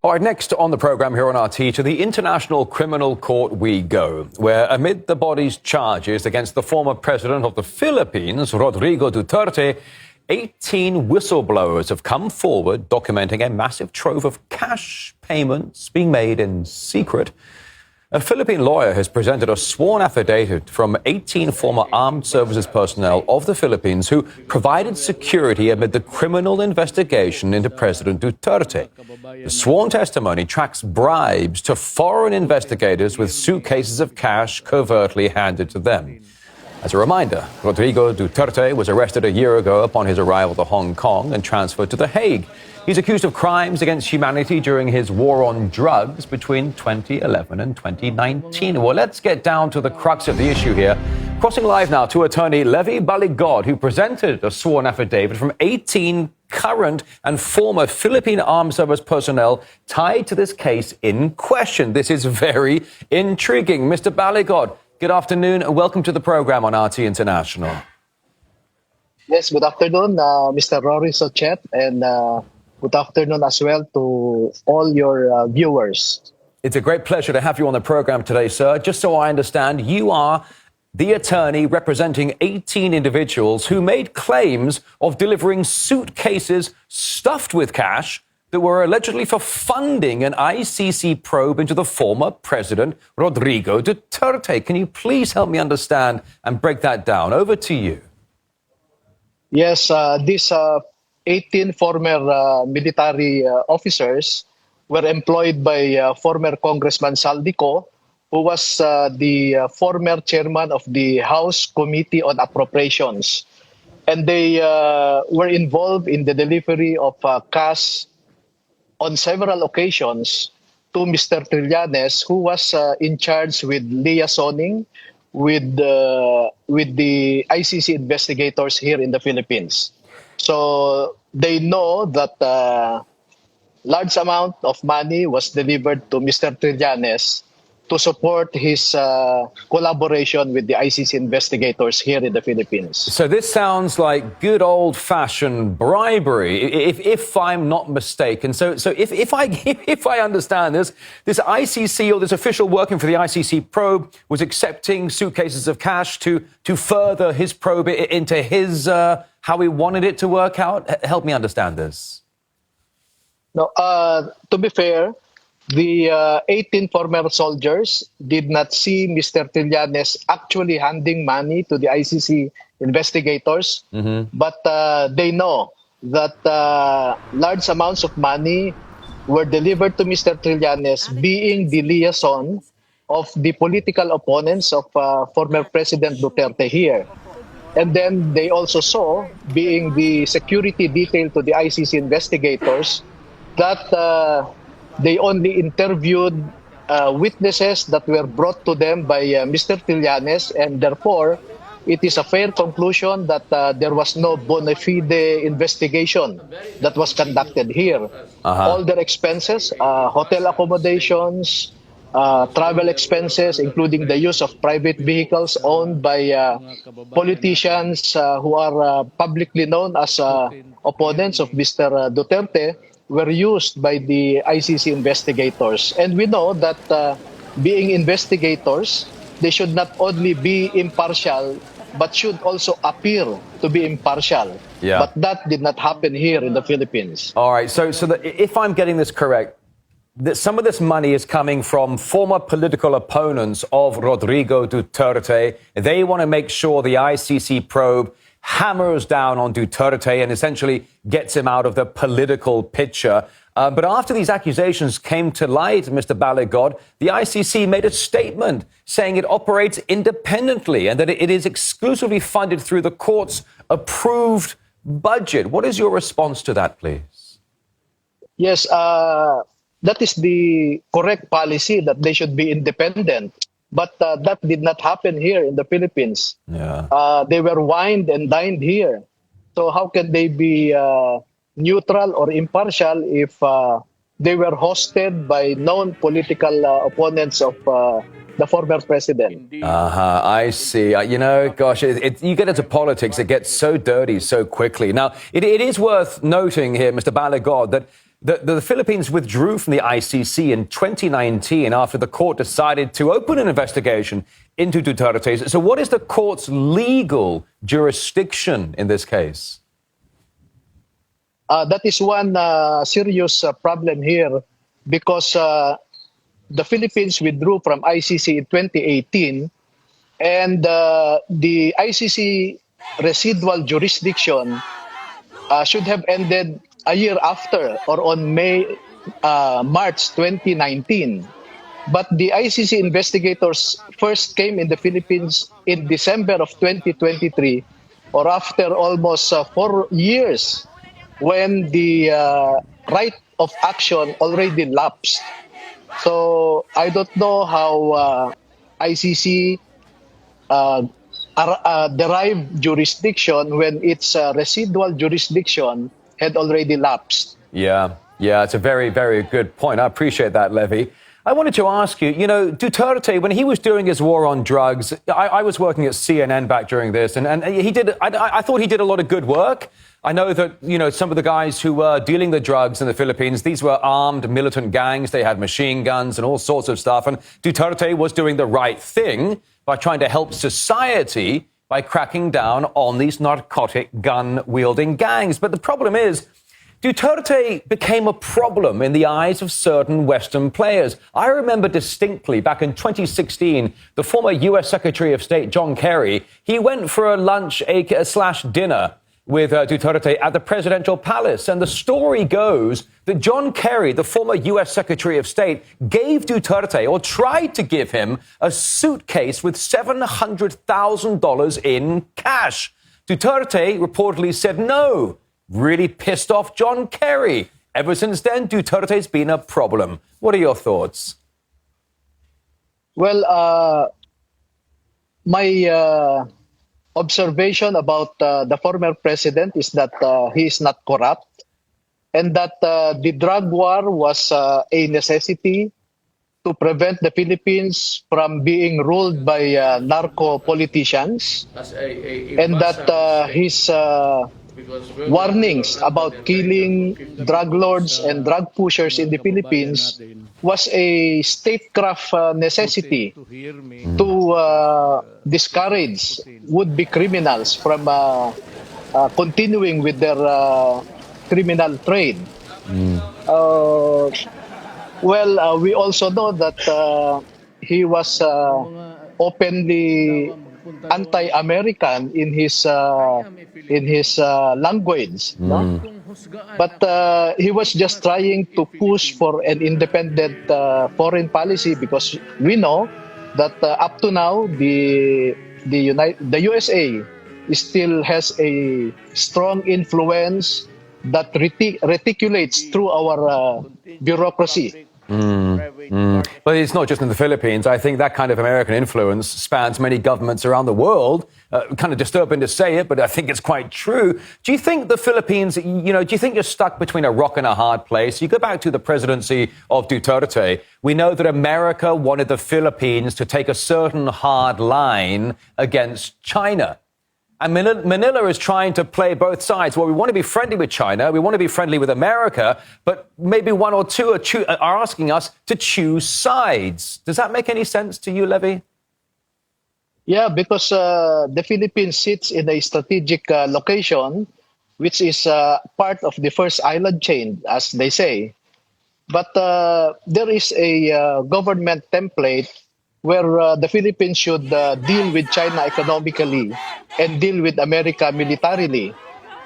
All right, next on the program here on RT, to the International Criminal Court we go, where amid the body's charges against the former president of the Philippines, Rodrigo Duterte, 18 whistleblowers have come forward documenting a massive trove of cash payments being made in secret. A Philippine lawyer has presented a sworn affidavit from 18 former armed services personnel of the Philippines who provided security amid the criminal investigation into President Duterte. The sworn testimony tracks bribes to foreign investigators with suitcases of cash covertly handed to them. As a reminder, Rodrigo Duterte was arrested a year ago upon his arrival to Hong Kong and transferred to The Hague. He's accused of crimes against humanity during his war on drugs between 2011 and 2019. Well, let's get down to the crux of the issue here. Crossing live now to attorney Baligod, who presented a sworn affidavit from 18 current and former Philippine Armed Service personnel tied to this case in question. This is very intriguing. Mr. Baligod, good afternoon and welcome to the program on RT International. Yes, good afternoon, Mr. Rory Sochet, and good afternoon as well to all your viewers. It's a great pleasure to have you on the program today, sir. Just so I understand, you are the attorney representing 18 individuals who made claims of delivering suitcases stuffed with cash that were allegedly for funding an ICC probe into the former president, Rodrigo Duterte. Can you please help me understand and break that down? Over to you. Yes, these 18 former military officers were employed by former Congressman Saldico, who was the former chairman of the House Committee on Appropriations. And they were involved in the delivery of cash on several occasions to Mr. Trillanes, who was in charge with liaisoning with the ICC investigators here in the Philippines. So they know that large amount of money was delivered to Mr. Trillanes to support his collaboration with the ICC investigators here in the Philippines. So this sounds like good old-fashioned bribery, if I'm not mistaken. So if I understand this ICC or this official working for the ICC probe was accepting suitcases of cash to further his probe into his how he wanted it to work out. Help me understand this. No, to be fair, the 18 former soldiers did not see Mr. Trillanes actually handing money to the ICC investigators, but they know that large amounts of money were delivered to Mr. Trillanes, being the liaison of the political opponents of former President Duterte here. And then they also saw, being the security detail to the ICC investigators, that they only interviewed witnesses that were brought to them by Mr. Trillanes, and therefore it is a fair conclusion that there was no bona fide investigation that was conducted here. All their expenses, hotel accommodations, travel expenses, including the use of private vehicles owned by politicians who are publicly known as opponents of Mr. Duterte, were used by the ICC investigators. And we know that being investigators, they should not only be impartial, but should also appear to be impartial. Yeah. But that did not happen here in the Philippines. All right, so if I'm getting this correct, that some of this money is coming from former political opponents of Rodrigo Duterte. They want to make sure the ICC probe hammers down on Duterte and essentially gets him out of the political picture. But after these accusations came to light, Mr. Baligod, the ICC made a statement saying it operates independently and that it is exclusively funded through the court's approved budget. What is your response to that, please? Yes, that is the correct policy, that they should be independent. But that did not happen here in the Philippines. Yeah. They were wined and dined here. So how can they be neutral or impartial if they were hosted by known political opponents of the former president? I see. Gosh, you get into politics, it gets so dirty so quickly. Now, it is worth noting here, Mr. Baligod, that The Philippines withdrew from the ICC in 2019 after the court decided to open an investigation into Duterte. So what is the court's legal jurisdiction in this case? That is one serious problem here because the Philippines withdrew from ICC in 2018, and the ICC residual jurisdiction should have ended a year after, or on March 2019. But the ICC investigators first came in the Philippines in December of 2023, or after almost 4 years, when the right of action already lapsed. So I don't know how ICC derived jurisdiction when its residual jurisdiction had already lapsed. Yeah, it's a very, very good point. I appreciate that, Levy. I wanted to ask you, Duterte, when he was doing his war on drugs, I was working at CNN back during this, and he did, I thought he did a lot of good work. I know that, some of the guys who were dealing the drugs in the Philippines, these were armed militant gangs. They had machine guns and all sorts of stuff. And Duterte was doing the right thing by trying to help society by cracking down on these narcotic gun-wielding gangs. But the problem is, Duterte became a problem in the eyes of certain Western players. I remember distinctly back in 2016, the former U.S. Secretary of State, John Kerry, he went for a lunch/dinner with Duterte at the presidential palace. And the story goes that John Kerry, the former U.S. Secretary of State, gave Duterte, or tried to give him, a suitcase with $700,000 in cash. Duterte reportedly said no. Really pissed off John Kerry. Ever since then, Duterte's been a problem. What are your thoughts? Well, my observation about the former president is that he is not corrupt, and that the drug war was a necessity to prevent the Philippines from being ruled by narco politicians, and that his warnings about killing drug lords and drug pushers in the Philippines was a statecraft necessity to discourage would-be criminals from continuing with their criminal trade. We also know that he was openly anti-American in his language, no? But he was just trying to push for an independent foreign policy, because we know that up to now the USA still has a strong influence that reticulates through our bureaucracy. But it's not just in the Philippines. I think that kind of American influence spans many governments around the world. Kind of disturbing to say it, but I think it's quite true. Do you think the Philippines, do you think you're stuck between a rock and a hard place? You go back to the presidency of Duterte. We know that America wanted the Philippines to take a certain hard line against China. And Manila is trying to play both sides. Well, we want to be friendly with China, we want to be friendly with America, but maybe one or two are asking us to choose sides. Does that make any sense to you, Levy? Yeah, because the Philippines sits in a strategic location, which is part of the first island chain, as they say. But there is a government template where the Philippines should deal with China economically and deal with America militarily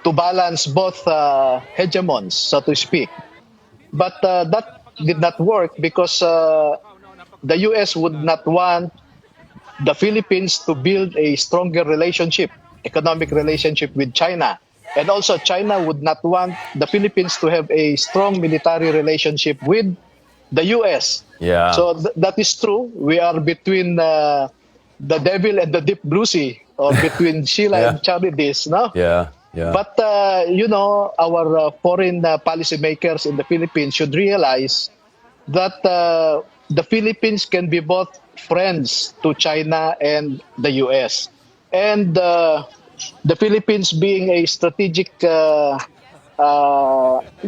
to balance both hegemons, so to speak. But that did not work because the US would not want the Philippines to build a stronger relationship, economic relationship with China. And also China would not want the Philippines to have a strong military relationship with the US. Yeah. So that is true. We are between the devil and the deep blue sea, or between Sheila and Charities, no? Yeah. But, our foreign policymakers in the Philippines should realize that the Philippines can be both friends to China and the US. And the Philippines being a strategic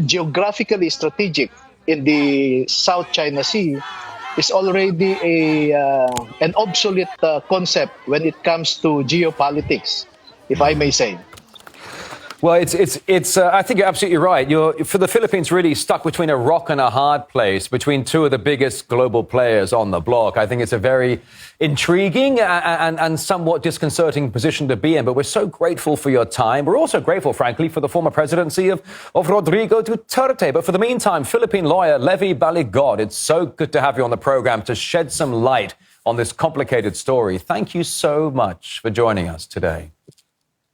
geographically strategic in the South China Sea is already an obsolete concept when it comes to geopolitics, if I may say. Well, I think you're absolutely right. For the Philippines, really stuck between a rock and a hard place, between two of the biggest global players on the block. I think it's a very intriguing and somewhat disconcerting position to be in. But we're so grateful for your time. We're also grateful, frankly, for the former presidency of Rodrigo Duterte. But for the meantime, Philippine lawyer Levy Baligod, it's so good to have you on the program to shed some light on this complicated story. Thank you so much for joining us today.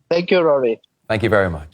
Thank you, Rory. Thank you very much.